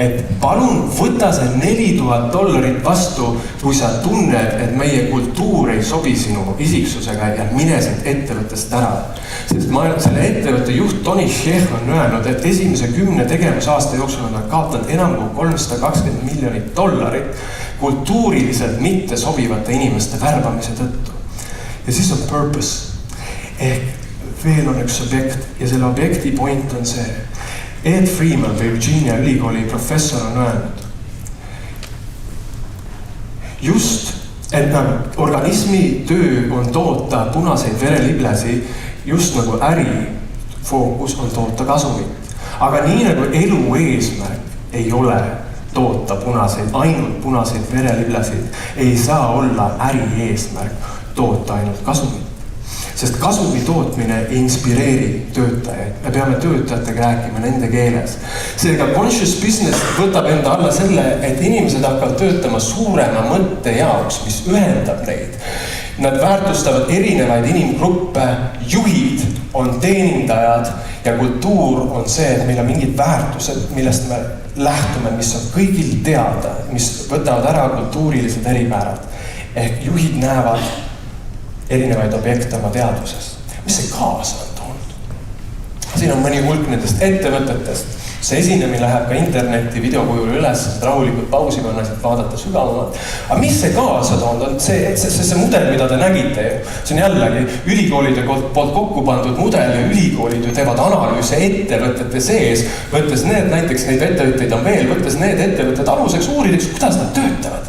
et palun võta see $4000 vastu, kui sa tunned, et meie kultuur ei sobi sinu isiksusega ja mine siit ettevõttest ära. Sest selle ettevõtte juht Tony Hsieh on öelnud, et esimese 10 tegevusaasta jooksul on nad kaotanud enam kui $320 miljonit kultuuriliselt mitte sobivate inimeste värbamise tõttu. Ja siis on purpose. Ehk veel on üks objekt ja selle objekti point on see. Ed Freeman, Virginia ülikooli professor on öelnud. Just, et organismi töö on toota punaseid vereliblasi, just nagu äri fookus on toota kasumit. Aga nii nagu elu eesmärk ei ole toota ainult punaseid vereliblasid, ei saa olla äri eesmärk toota ainult kasumit. Sest kasumi tootmine ei inspireeri töötajaid. Me peame töötajatega rääkima nende keeles. Seega conscious business võtab enda alla selle, et inimesed hakkavad töötama suurema mõtte jaoks, mis ühendab neid. Nad väärtustavad erinevaid inimgruppe, juhid on teenindajad ja kultuur on see, et meil on mingid väärtused, millest me lähtume, mis on kõigil teada, mis võtavad ära kultuurilised eripäärad. Ehk juhid näevad erinevaid objekte oma teadvusest. Mis see kaasa on toonud? Siin on mõni hulk nendest ettevõtetest. See esinemine läheb ka interneti videokujul üles, rahulikult pausi panna, et vaadata sügavamalt. Aga mis see kaasa toonud on? See mudel, mida te nägite ju, see on jällegi ülikoolide poolt kokku pandud mudel ja ülikoolid ju teevad analüüse ettevõtete sees, võttes näiteks neid ettevõtteid on veel, võttes need ettevõtted aluseks uurideks, kuidas nad töötavad.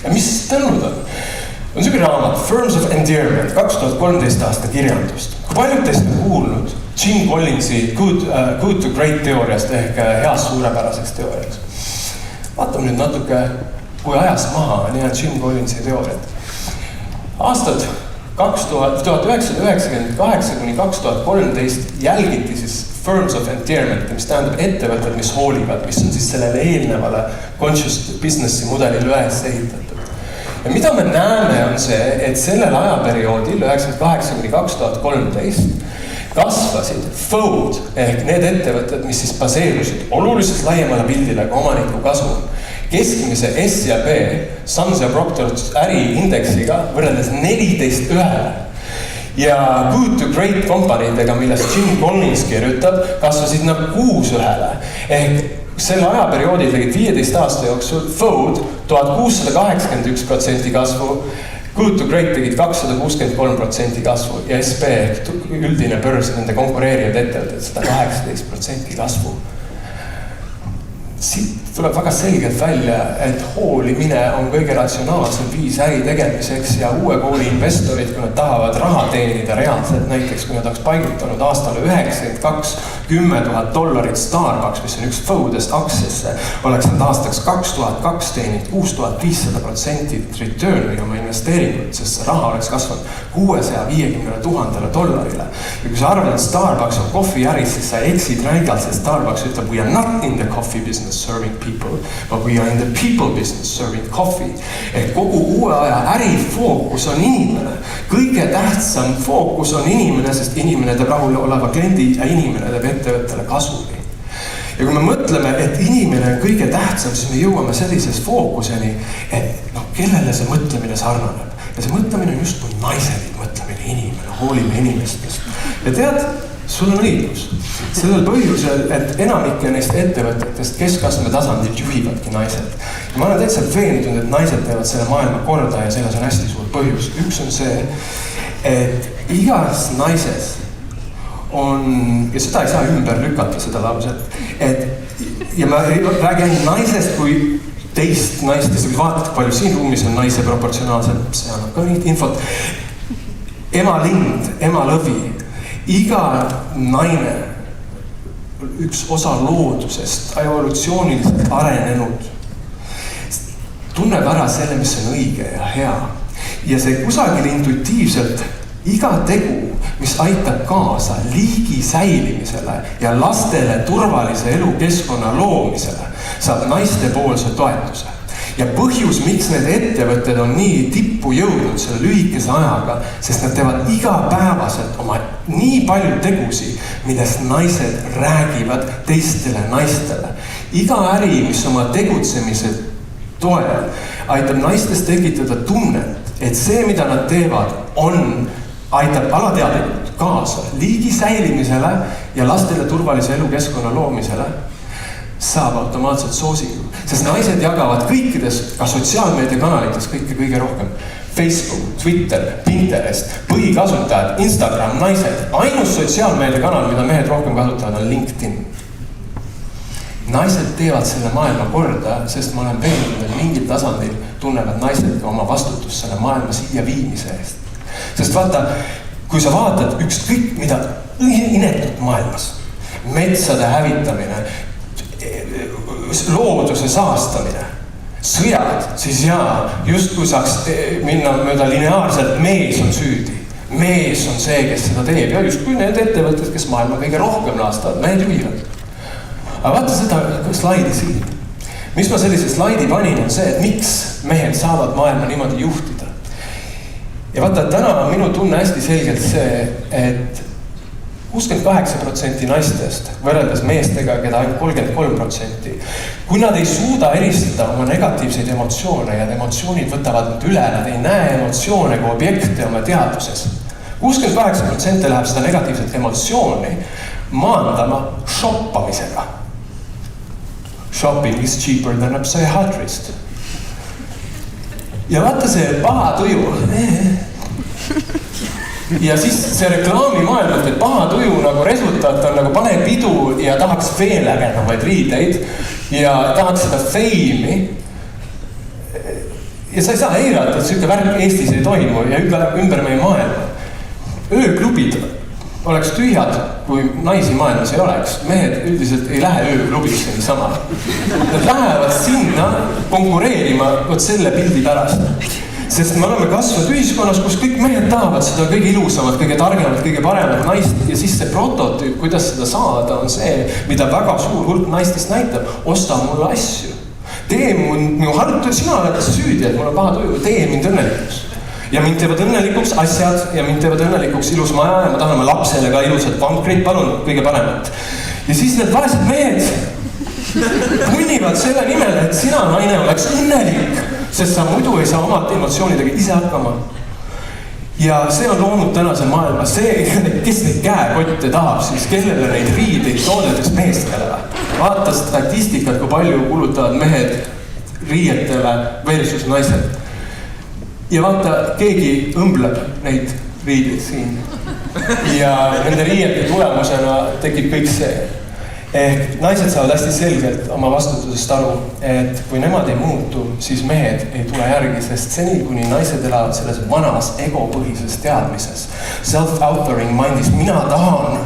Ja mis tõnud on? On selline raamat Firms of Endearment, 2013 aasta kirjandust. Kui paljud teist on kuulnud Jim Collinsi good to great teooriast ehk heast suurepäraseks teooriaks? Vaatame nüüd natuke, kui ajas maha on Jim Collinsi teooriat. Aastad 1998 kuni 2013 jälgiti siis Firms of Endearment, mis tähendab ettevõtted, mis hoolivad, mis on siis sellele eelnevale conscious businessi mudelile üles ehitatud. Ja mida me näeme on see, et sellel ajaperioodil 1998 kuni 2013 kasvasid FOD ehk need ettevõtted, mis siis baseerusid oluliselt laiemale pildile kui omaniku kasum. Keskmise S ja B, Sons ja Proctor äriindeksiga võrreldes 14:1. Ja good to great kompanidega, millest Jim Collins kirjutab, kasvasid nad 6:1. Ehk selle ajaperioodil tegid 15 aasta jooksul FOD 1681% kasvu, Good to Great tegid 263% kasvu ja SB ehk üldine börs nende konkureerivad ettevõtted 118% kasvu. Siit tuleb väga selgelt välja, et hoolimine on kõige ratsionaalsem viis äri tegemiseks ja uue kooli investorid, kui nad tahavad raha teenida reaalselt, näiteks kui nad oleks paigutanud aastale 92 $10,000 Starbucks, mis on üks FODest aktsiasse, oleks nad aastaks 2002 teenid 6500% return'i oma investeeringut, sest see raha oleks kasvanud $650,000. Ja kui sa arvad, et Starbucks on kohviäris, siis sa eksid räigalt, sest Starbucks ütleb, we are not in the coffee business serving people, but we are in the people business serving coffee. Ehk kogu uue aja ärifookus on inimene. Kõige tähtsam fookus on inimene, sest inimene teeb rahule oleva kliendi ja inimene teeb ettevõttele kasumi. Ja kui me mõtleme, et inimene on kõige tähtsam, siis me jõuame sellises fookuseni, et kellele see mõtlemine sarnaneb. Ja see mõtlemine on just kui naiselik mõtlemine, inimene, hoolime inimestest. Ja tead, sul on õigus. Sellel põhjusel, et enamike neist ettevõtetest keskastme tasandil juhivadki naised. Ja ma olen täitsa veendunud, et naised teevad selle maailma korda ja selles on hästi suur põhjus. Üks on see, et igas naises on, ja seda ei saa ümber lükata, seda lauset, et ja ma räägin naisest kui teist naistest, kui vaatad, palju siin ruumis on naise proportsionaalselt, see annab ka mingit infot. Ema lind, ema lõvi, iga naine, üks osa loodusest, evolutsiooniliselt arenenud, tunneb ära selle, mis on õige ja hea. Ja see kusagil intuitiivselt iga tegu, mis aitab kaasa liigi säilimisele ja lastele turvalise elukeskkonna loomisele, saab naiste poolse toetuse. Ja põhjus, miks need ettevõtted on nii tippu jõudnud selle lühikese ajaga, sest nad teevad igapäevaselt oma nii palju tegusi, millest naised räägivad teistele naistele. Iga äri, mis oma tegutsemise toel aitab naistes tekitada tunnet, et see, mida nad teevad, aitab alateadlikult kaasa liigi säilimisele ja lastele turvalise elukeskkonna loomisele, saab automaatselt soosingu. Sest naised jagavad kõikides, ka sotsiaalmeediakanalites kõige rohkem. Facebook, Twitter, Pinterest, põhikasutajad, Instagram, naised. Ainus sotsiaalmeediakanal, mida mehed rohkem kasutavad, on LinkedIn. Naised teevad selle maailma korda, sest ma olen veendunud, et mingil tasandil tunnevad naised ka oma vastutust selle maailma siia viimise eest. Sest vaata, kui sa vaatad ükskõik mida inetut maailmas, metsade hävitamine, looduse saastamine, sõjad, siis just kui saaks minna mööda lineaarselt, mees on süüdi. Mees on see, kes seda teeb ja just kui need ettevõtted, kes maailma kõige rohkem laastavad, mehed juhivad. Aga vaata seda slaidi siin. Mis ma sellise slaidi panin on see, et miks mehed saavad maailma niimoodi juhtida. Ja vaata, täna on minu tunne hästi selgelt see, et 68% naistest võrreldes meestega, keda ainult 33%. Kui nad ei suuda eristada oma negatiivseid emotsioone ja emotsioonid võtavad nad üle, nad ei näe emotsioone kui objekte oma teadvuses. 68% läheb seda negatiivset emotsiooni maandama shoppamisega. Shopping is cheaper than a psychiatrist. Ja vaata see paha tuju. Ja siis see reklaamimaailm, et paha tuju nagu resultaat on nagu pane pidu ja tahaks veel ägedamaid riideid ja tahaks seda feimi. Ja sa ei saa eirata, et selline värk Eestis ei toimu ja ümber meie maailma. Ööklubid oleks tühjad, kui naisi maailmas ei oleks. Mehed üldiselt ei lähe ööklubisse niisama. Nad lähevad sinna konkureerima võt selle pildi pärast. Sest me oleme kasvanud ühiskonnas, kus kõik mehed tahavad seda kõige ilusamat, kõige targemat, kõige paremat naist ja siis see prototüüp, kuidas seda saada, on see, mida väga suur hulk naistest näitab. Osta mulle asju. Tee minu harjutu, sina oled süüdi, et mul on paha tuju, tee mind õnnelikuks. Ja mind teevad õnnelikuks asjad ja mind teevad õnnelikuks ilus maja ja ma tahan oma lapsele ka ilusat vankrit, palun, kõige paremat. Ja siis need vaesed mehed punnivad selle nimel, et sina naine oleks õnnelik, sest sa muidu ei saa omalt emotsioonidega ise hakkama. Ja see on loonud tänase maailma. See, kes neid käekotte tahab, siis kellele neid riideid toodetakse meestele. Vaata statistikat, kui palju kulutavad mehed riietele versus naised. Ja vaata, keegi õmbleb neid riideid siin. Ja nende riiete tulemusena tekib kõik see. Ehk naised saavad hästi selgelt oma vastutusest aru, et kui nemad ei muutu, siis mehed ei tule järgi, sest seni, kuni naised elavad selles vanas egopõhises teadmises, self-authoring mindis, mina tahan,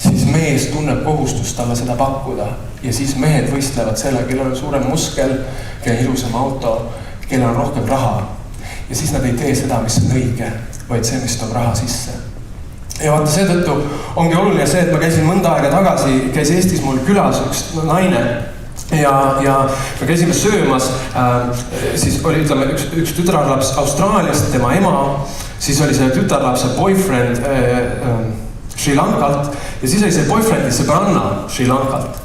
siis mees tunneb kohustust talle seda pakkuda. Ja siis mehed võistlevad selle, kellel on suurem muskel, kellel ilusam auto, kellel on rohkem raha. Ja siis nad ei tee seda, mis on õige, vaid see, mis toob raha sisse. Ja vaata, seetõttu ongi oluline see, et ma käisin mõnda aega tagasi, käis Eestis mul külas üks naine ja me käisime söömas, siis oli üks tütarlaps Austraaliast, tema ema, siis oli see tütarlapse boyfriend Sri Lankalt ja siis oli see boyfriend'i sõbranna Sri Lankalt.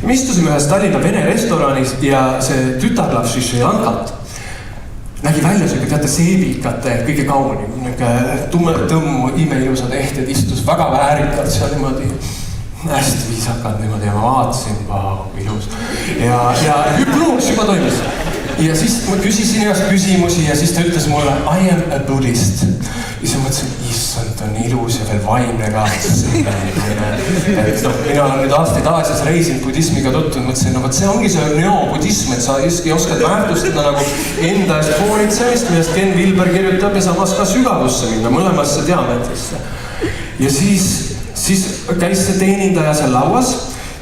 Ja me istusime ühes Tallinna Vene restoranis ja see tütarlaps Sri Lankalt nägi välja selline, teate, seevikate kõige kaunim, tõmmu, imeilusad ehted istus väga väärikalt seal niimoodi, hästi viisakad niimoodi ja ma vaatasin, vau, ilus. Ja hüpnoos juba toimus. Ja siis ma küsisin igast küsimusi ja siis ta ütles mulle, I am a Buddhist. siis ma mõtlesin, issand, on ilus ja veel vaimne ka. Et mina olen nüüd aastaid Aasias reisinud budismiga tuttunud, mõtlesin, no võt see ongi see neobudism, et sa oskad väärtustada nagu enda eest hoolitsemist, millest Ken Wilber kirjutab ja samas ka sügavusse minna, mõlemasse diametrisse. Ja siis käis see teenindaja seal lauas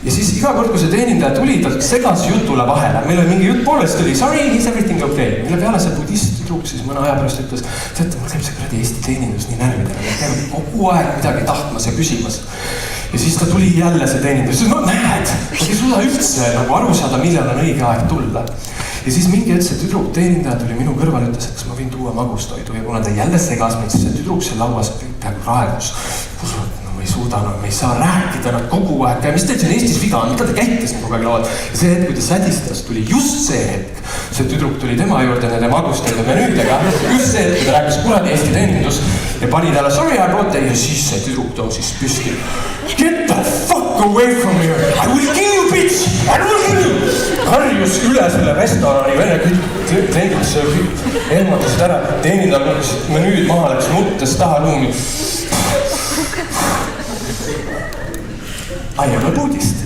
ja siis iga kord, kui see teenindaja tuli, ta segas jutule vahele. Meil oli mingi jutt poolest tuli, sorry, is everything okay. Mille peale see budist tüdruk siis mõne aja pärast ütles, teate, mul käib see kuradi Eesti teenindus nii närvidele, ma käib kogu aeg midagi tahtmas ja küsimas. Ja siis ta tuli jälle see teenindus, no näed, ma ei suuda üldse nagu aru saada, millal on õige aeg tulla. Ja siis mingi hetk see tüdruk teenindaja tuli minu kõrval, ütles, et kas ma võin tuua magustoidu ja kuna ta jälle segas mind, siis see tüdruk seal lauas peaaegu raevus. Ei suuda, me ei saa rääkida nad kogu aeg, mis teil siin Eestis viga on, mida te käite siin kogu aeg lauad. Ja see hetk, kui ta sädistas, tuli just see hetk, see tüdruk tuli tema juurde nende magustoidu menüüdega, just see hetk, kui ta rääkis kuradi Eesti teenindus ja pani talle sorry, I brought you ja siis see tüdruk tõusis püsti. Get the fuck away from here, I will kill you, bitch, I will kill you. Harjus üle selle restorani vene kliendis, ehmatasid ära, teenindal menüüd maha läks nuttes taha ruumi. I am a budist.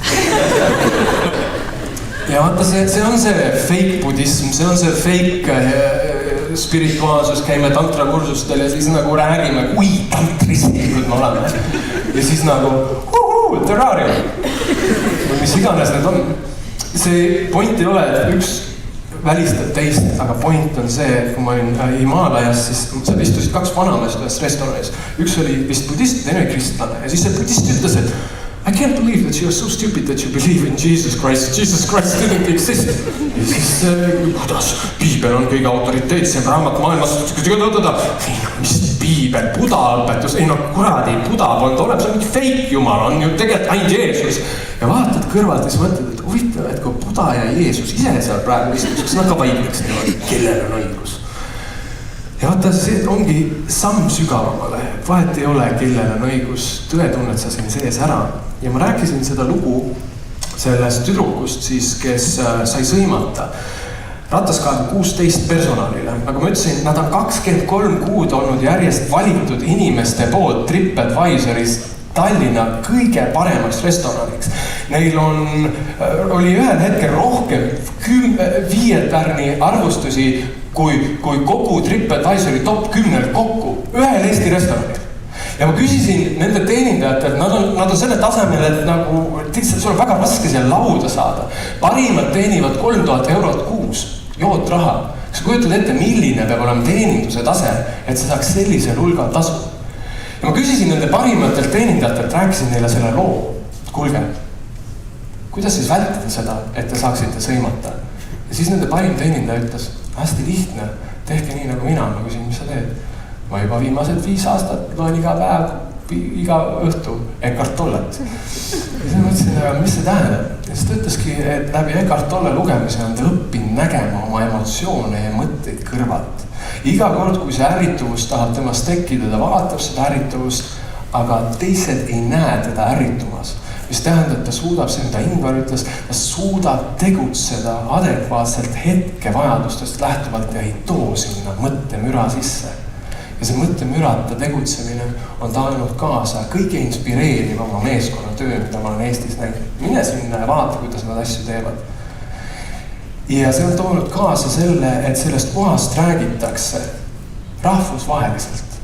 Ja vaata, see on see fake budism, see on see fake spirituaalsus, käime tantrakursustel ja siis nagu räägime, kui tantristlikud me oleme. Ja siis nagu, terrarium. Või mis iganes need on. See point ei ole, et üks välistab teist, aga point on see, et kui ma olin Himaalajas, siis seal istusid 2 vanameest ühes restoranis. Üks oli vist budist, teine oli kristlane. Ja siis see budist ütles, et I can't believe that you are so stupid that you believe in Jesus Christ. Jesus Christ didn't exist. Ja siis, kuidas? Piibel on kõige autoriteetsem raamat maailmas. Mis piibel? Buda õpetus? Ei no kuradi, Buda polnud olemas, see on mingi fake jumal, on ju tegelikult ainult Jeesus. Ja vaatad kõrvalt ja siis mõtled, et huvitav, et kui Buda ja Jeesus ise seal praegu istus, kas nad ka vaidleks niimoodi, kellel on õigus? Ja vaata, see ongi samm sügavamale, vahet ei ole, kellel on õigus, tõetunned sa siin sees ära. Ja ma rääkisin seda lugu sellest tüdrukust siis, kes sai sõimata Rataskaevu 16 personalile. Nagu ma ütlesin, nad on 23 kuud olnud järjest valitud inimeste poolt TripAdvisoris Tallinna kõige paremaks restoraniks. Neil oli ühel hetkel rohkem 5 tärni arvustusi kui kogu TripAdvisori top 10 kokku ühel Eesti restoranil. Ja ma küsisin nende teenindajatelt, nad on selle tasemel, et nagu lihtsalt sul on väga raske seal lauda saada. Parimad teenivad 3000 eurot kuus, jootraha. Kas kujutad ette, milline peab olema teeninduse tase, et sa saaks sellisel hulgal tasu? Ja ma küsisin nende parimatelt teenindajatelt, rääkisin neile selle loo. Kuulge, kuidas siis vältida seda, et te saaksite sõimata? Ja siis nende parim teenindaja ütles, hästi lihtne, tehke nii nagu mina. Ma küsin, mis sa teed? Ma juba viimased 5 aastat loen iga päev, iga õhtu Eckhart Tollet. Ja siis mõtlesin, mis see tähendab? Ja siis ta ütleski, et läbi Eckhart Tolle lugemise on ta õppinud nägema oma emotsioone ja mõtteid kõrvalt. Iga kord, kui see ärrituvus tahab temast tekkida, ta vaatab seda ärrituvust, aga teised ei näe teda ärritumas. Mis tähendab, ta suudab see, mida Ingvar ütles, ta suudab tegutseda adekvaatselt hetke vajadustest lähtuvalt ja ei too sinna mõttemüra sisse. Ja see mõttemürata tegutsemine on taanud kaasa kõige inspireerivama meeskonna töö, mida ma olen Eestis näinud. Mine sinna ja vaata, kuidas nad asju teevad. Ja see on toonud kaasa selle, et sellest kohast räägitakse rahvusvaheliselt.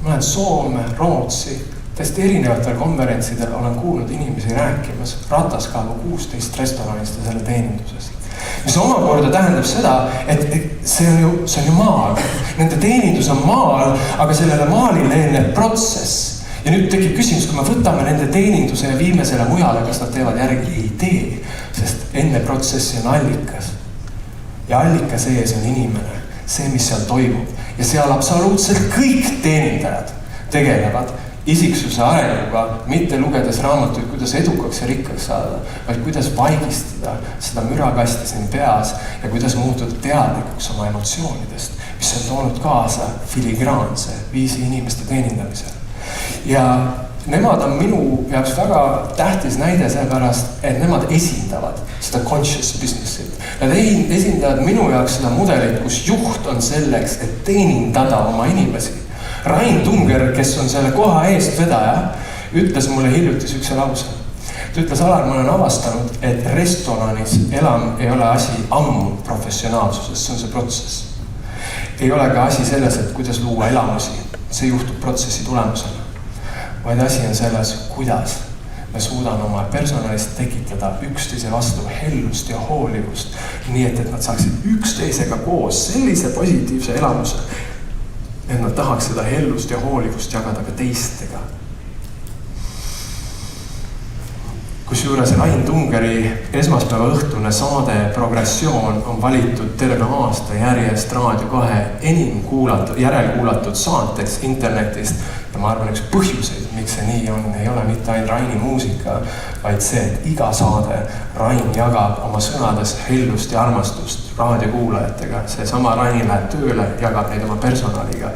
Ma olen Soome, Rootsi, täiesti erinevatel konverentsidel olen kuulnud inimesi rääkimas Rataskaevu 16 restoranist ja selle teenindusest. Mis omakorda tähendab seda, et see on ju maal. Nende teenindus on maal, aga sellele maalile eelneb protsess. Ja nüüd tekib küsimus, kui me võtame nende teeninduse ja viime selle mujale, kas nad teevad järgi? Ei tee, sest enne protsessi on allikas. Ja allika sees on inimene, see, mis seal toimub. Ja seal absoluutselt kõik teenindajad tegelevad isiksuse arenguga, mitte lugedes raamatuid, kuidas edukaks ja rikkaks saada, vaid kuidas vaigistada seda mürakasti siin peas ja kuidas muutuda teadlikuks oma emotsioonidest, mis on toonud kaasa filigraanse viisi inimeste teenindamisel. Ja nemad on minu jaoks väga tähtis näide sellepärast, et nemad esindavad seda conscious businessit. Nad esindavad minu jaoks seda mudelit, kus juht on selleks, et teenindada oma inimesi. Rain Tunger, kes on selle koha eestvedaja, ütles mulle hiljuti sükse lause. Ta ütles, Alar, ma olen avastanud, et restoranis elam ei ole asi ammu professionaalsuses, see on see protsess. Ei ole ka asi selles, et kuidas luua elamusi, see juhtub protsessi tulemusena. Vaid asi on selles, kuidas me suudame oma personalist tekitada üksteise vastu hellust ja hoolivust, nii et nad saaksid üksteisega koos sellise positiivse elamuse, et nad tahaks seda hellust ja hoolivust jagada ka teistega. Kusjuures Rain Tungeri esmaspäeva õhtune saade Progressioon on valitud terve aasta järjest Raadio 2 enim järelkuulatud saateks internetist. Ja ma arvan, üks põhjuseid, miks see nii on, ei ole mitte ainult Raini muusika, vaid see, et iga saade Rain jagab oma sõnades hellust ja armastust raadiokuulajatega. See sama Rain läheb tööle, jagab neid oma personaliga.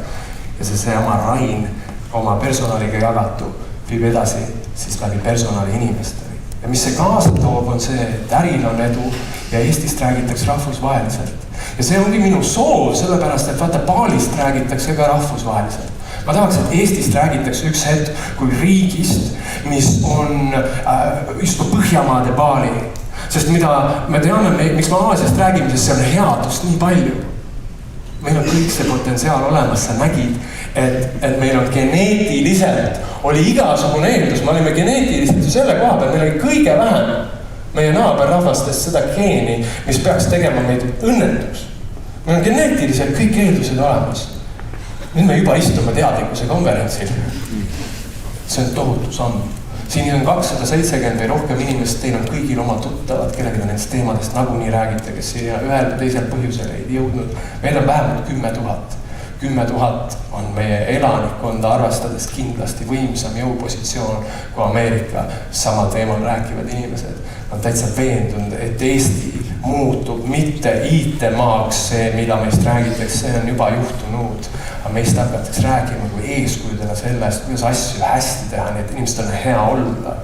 Ja see oma Rain oma personaliga jagatu viib edasi siis läbi personali inimestele. Ja mis see kaasa toob, on see, et äril on edu ja Eestist räägitakse rahvusvaheliselt. Ja see ongi minu soov, sellepärast, et vaata, Baalist räägitakse ka rahvusvaheliselt. Ma tahaks, et Eestist räägitakse üks hetk kui riigist, mis on just Põhjamaade Baali. Sest mida me teame, miks me Aasiast räägime, sest see on headust nii palju. Meil on kõik see potentsiaal olemas, sa nägid, et meil on geneetiliselt, oli igasugune eeldus, me olime geneetiliselt ju selle koha peal, meil oli kõige vähem meie naaberrahvastest seda geeni, mis peaks tegema meid õnnetuks. Meil on geneetiliselt kõik eeldused olemas. Nüüd me juba istume teadlikkuse konverentsil. See on tohutu samm. Siin on 270 või rohkem inimest, teil on kõigil oma tuttavad, kellega nendest teemadest nagunii räägite, kes siia ühel või teisel põhjusel ei jõudnud. Meil on vähemalt 10 000. 10 000 on meie elanikkonda arvestades kindlasti võimsam jõupositsioon kui Ameerika samal teemal rääkivad inimesed. On täitsa veendunud, et Eesti muutub mitte IT-maaks see, mida meist räägitakse, see on juba juhtunud. Aga meist hakatakse rääkima kui eeskujudena sellest, kuidas asju hästi teha, nii et inimestel on hea olla.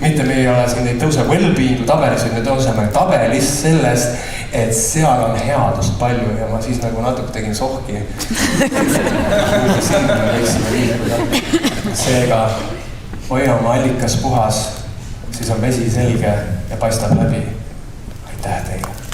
Mitte me ei ole siin, ei tõuse well-being'u tabelis, me tõuseme tabelis sellest, et seal on headust palju ja ma siis nagu natuke tegin sohki. Sinna me võiksime liikuda. Seega hoiame allikas puhas, siis on vesi selge ja paistab läbi. Aitäh teile!